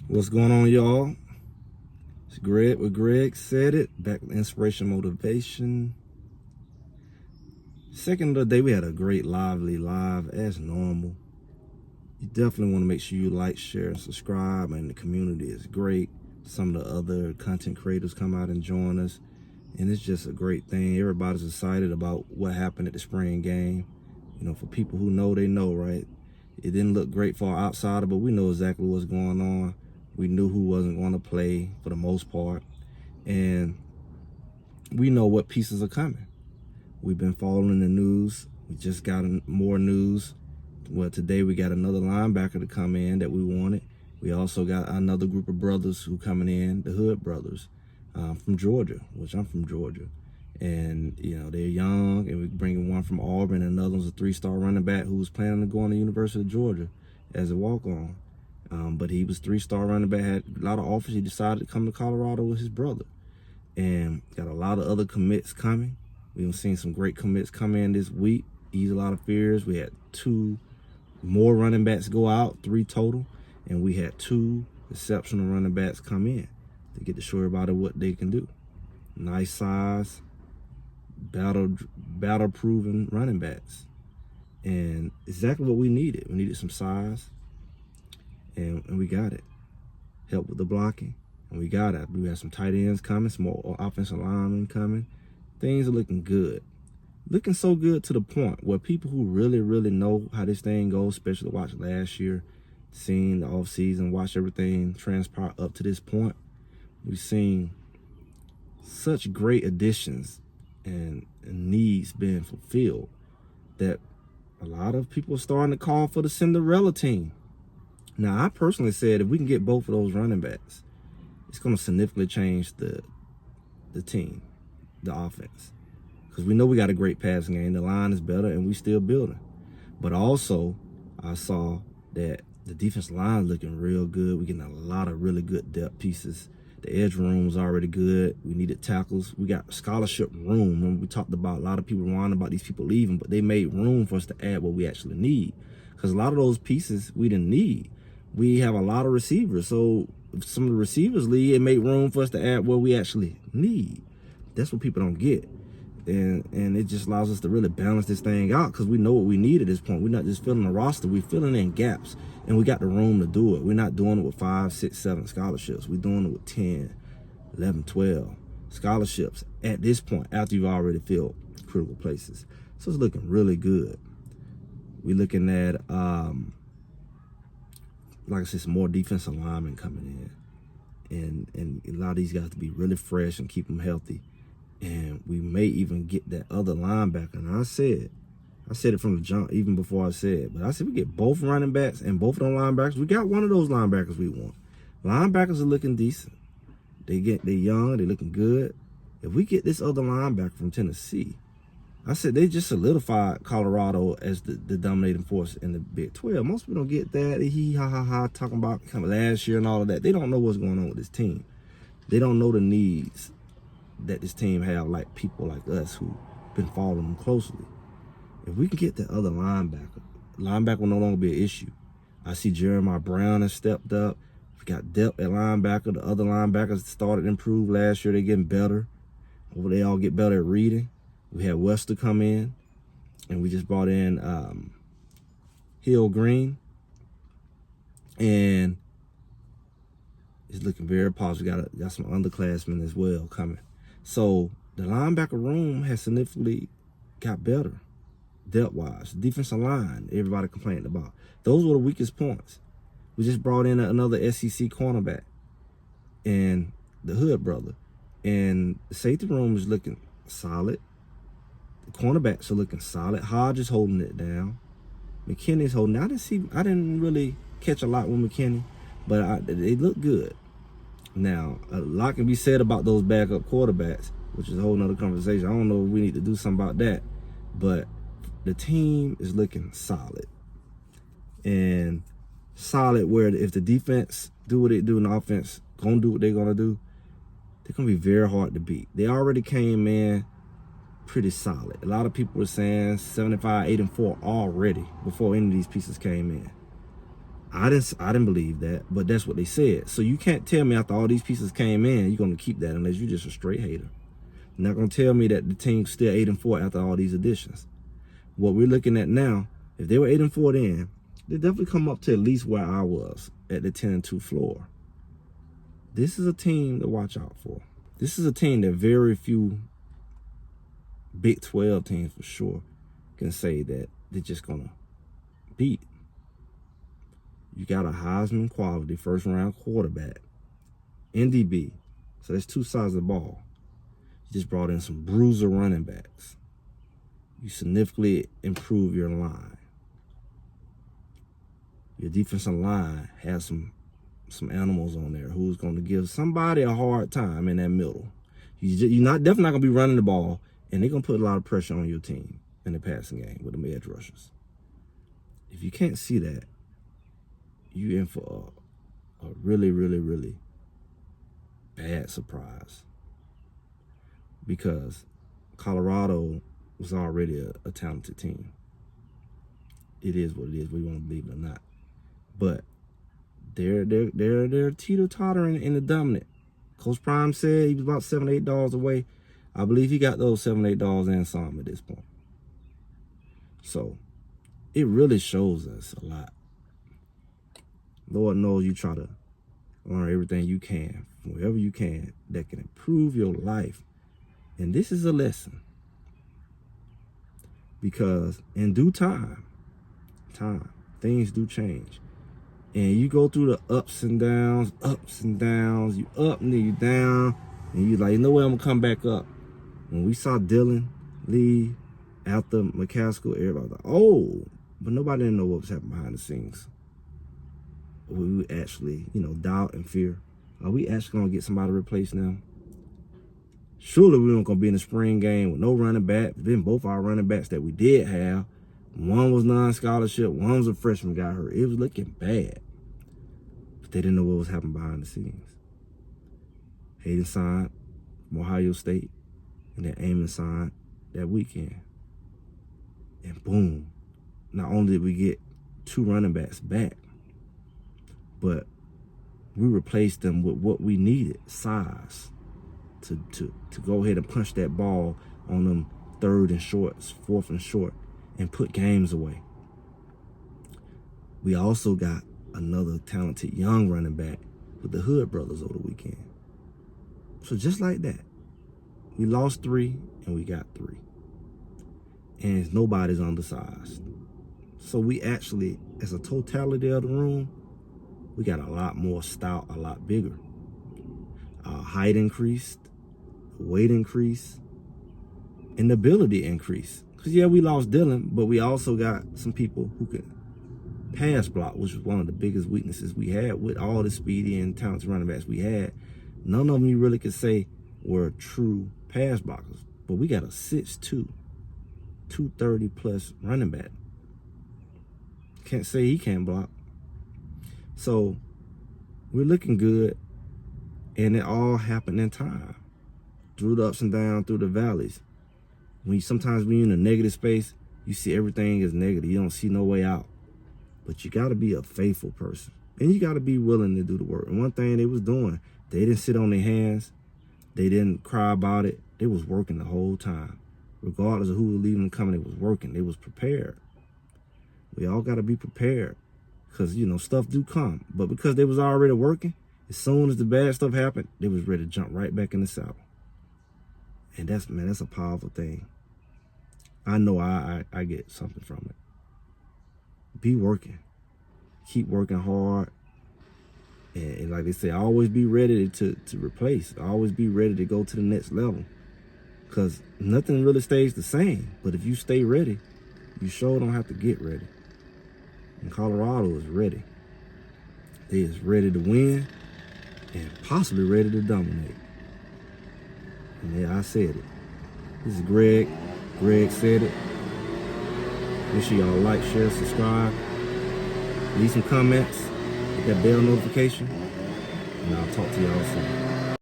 What's going on, y'all? It's Greg with Greg Said It. Back with Inspiration Motivation. Second of the day, we had a great lively live as normal. You definitely want to make sure you like, share, and subscribe. And the community is great. Some of the other content creators come out and join us. And it's just a great thing. Everybody's excited about what happened at the spring game. You know, for people who know, they know, right? It didn't look great for our outsider, but we know exactly what's going on. We knew who wasn't going to play for the most part. And we know what pieces are coming. We've been following the news. We just got more news. Well, today we got another linebacker to come in that we wanted. We also got another group of brothers who coming in, the Hood brothers from Georgia, which I'm from Georgia. And, you know, they're young, and we're bringing one from Auburn, and another one's a 3-star running back who was planning to go on the University of Georgia as a walk-on. But he was 3-star running back, had a lot of offers. He decided to come to Colorado with his brother. And got a lot of other commits coming. We've seen some great commits come in this week, ease a lot of fears. We had 2 more running backs go out, 3 total. And we had 2 exceptional running backs come in to get to show everybody what they can do. Nice size, battle-proven running backs. And exactly what we needed. We needed some size, and we got it. Help with the blocking, and we got it. We had some tight ends coming, some more offensive linemen coming. Things are looking good. Looking so good to the point where people who really, really know how this thing goes, especially watched last year, seen the offseason, watched everything transpire up to this point, we've seen such great additions and needs being fulfilled that a lot of people are starting to call for the Cinderella team. Now, I personally said if we can get both of those running backs, it's going to significantly change the team, the offense. Because we know we got a great passing game. The line is better, and we still building. But also, I saw that the defensive line is looking real good. We're getting a lot of really good depth pieces. The edge room is already good. We needed tackles. We got scholarship room. Remember, we talked about a lot of people whining about these people leaving, but they made room for us to add what we actually need. Because a lot of those pieces we didn't need. We have a lot of receivers. So if some of the receivers leave, it made room for us to add what we actually need. That's what people don't get. And it just allows us to really balance this thing out because we know what we need at this point. We're not just filling a roster. We're filling in gaps, and we got the room to do it. We're not doing it with 5, 6, 7 scholarships. We're doing it with 10, 11, 12 scholarships at this point after you've already filled critical places. So it's looking really good. We're looking at, like I said, some more defensive linemen coming in. And a lot of these guys to be really fresh and keep them healthy. And we may even get that other linebacker. And I said it from the jump, even before I said it. But I said we get both running backs and both of them linebackers. We got one of those linebackers we want. Linebackers are looking decent. They're young, they're looking good. If we get this other linebacker from Tennessee, I said they just solidified Colorado as the dominating force in the Big 12. Most people don't get that. Talking about coming last year and all of that. They don't know what's going on with this team. They don't know the needs that this team have, like people like us who been following them closely. If we can get the other linebacker will no longer be an issue. I see Jeremiah Brown has stepped up. We got depth at linebacker. The other linebackers started to improve last year. They're getting better. Hopefully they all get better at reading. We had Wester come in, and we just brought in Hill Green, and it's looking very positive. Got some underclassmen as well coming. So the linebacker room has significantly got better, depth-wise. Defensive line, everybody complaining about. Those were the weakest points. We just brought in another SEC cornerback and the Hood brother. And the safety room is looking solid. The cornerbacks are looking solid. Hodge is holding it down. McKinney's holding it. I didn't really catch a lot with McKinney, but they look good. Now, a lot can be said about those backup quarterbacks, which is a whole nother conversation. I don't know if we need to do something about that, but the team is looking solid. And solid where if the defense do what they do and the offense gonna do what they're gonna do, they're gonna be very hard to beat. They already came in pretty solid. A lot of people were saying 75, 8-4 already before any of these pieces came in. I didn't believe that, but that's what they said. So you can't tell me after all these pieces came in, you're going to keep that unless you're just a straight hater. You're not going to tell me that the team's still 8-4 after all these additions. What we're looking at now, if they were 8-4 then, they definitely come up to at least where I was at the 10-2 floor. This is a team to watch out for. This is a team that very few Big 12 teams for sure can say that they're just going to beat. You got a Heisman quality first-round quarterback, NDB. So that's two sides of the ball. You just brought in some bruiser running backs. You significantly improve your line. Your defensive line has some animals on there who's going to give somebody a hard time in that middle. You're definitely not going to be running the ball, and they're going to put a lot of pressure on your team in the passing game with the edge rushers. If you can't see that, you're in for a really, really, really bad surprise, because Colorado was already a talented team. It is what it is, whether you want to believe it or not. But they're teeter-tottering in the dominant. Coach Prime said he was about $7, $8 away. I believe he got those $7, $8 and some at this point. So it really shows us a lot. Lord knows you try to learn everything you can, from wherever you can, that can improve your life. And this is a lesson. Because in due time, things do change. And you go through the ups and downs, you up and then you down, and you like, you know what, I'm gonna come back up. When we saw Dylan leave after McCaskill, everybody was like, oh, but nobody didn't know what was happening behind the scenes. We would actually, doubt and fear. Are we actually gonna get somebody replaced now? Surely we weren't gonna be in the spring game with no running back. Then both our running backs that we did have, one was non-scholarship, one was a freshman, got hurt. It was looking bad. But they didn't know what was happening behind the scenes. Hayden signed from Ohio State, and then Amon signed that weekend. And boom, not only did we get two running backs back, but we replaced them with what we needed, size, to go ahead and punch that ball on them 3rd and shorts, 4th and short, and put games away. We also got another talented young running back with the Hood brothers over the weekend. So just like that, we lost 3 and we got 3. And nobody's undersized. So we actually, as a totality of the room, we got a lot more stout, a lot bigger. Our height increased, weight increased, and the ability increased. Because, yeah, we lost Dylan, but we also got some people who could pass block, which was one of the biggest weaknesses we had with all the speedy and talented running backs we had. None of them you really could say were true pass blockers. But we got a 6'2", 230-plus running back. Can't say he can't block. So we're looking good, and it all happened in time, through the ups and downs, through the valleys. Sometimes when you're in a negative space, you see everything as negative. You don't see no way out. But you got to be a faithful person, and you got to be willing to do the work. And one thing they was doing, they didn't sit on their hands. They didn't cry about it. They was working the whole time. Regardless of who was leaving and coming, they was working. They was prepared. We all got to be prepared. Because, stuff do come. But because they was already working, as soon as the bad stuff happened, they was ready to jump right back in the saddle. And that's a powerful thing. I know I get something from it. Be working. Keep working hard. And like they say, always be ready to replace. Always be ready to go to the next level. Because nothing really stays the same. But if you stay ready, you sure don't have to get ready. And Colorado is ready. They is ready to win and possibly ready to dominate. And yeah, I said it. This is Greg. Greg said it. Make sure y'all like, share, subscribe. Leave some comments. Hit that bell notification. And I'll talk to y'all soon.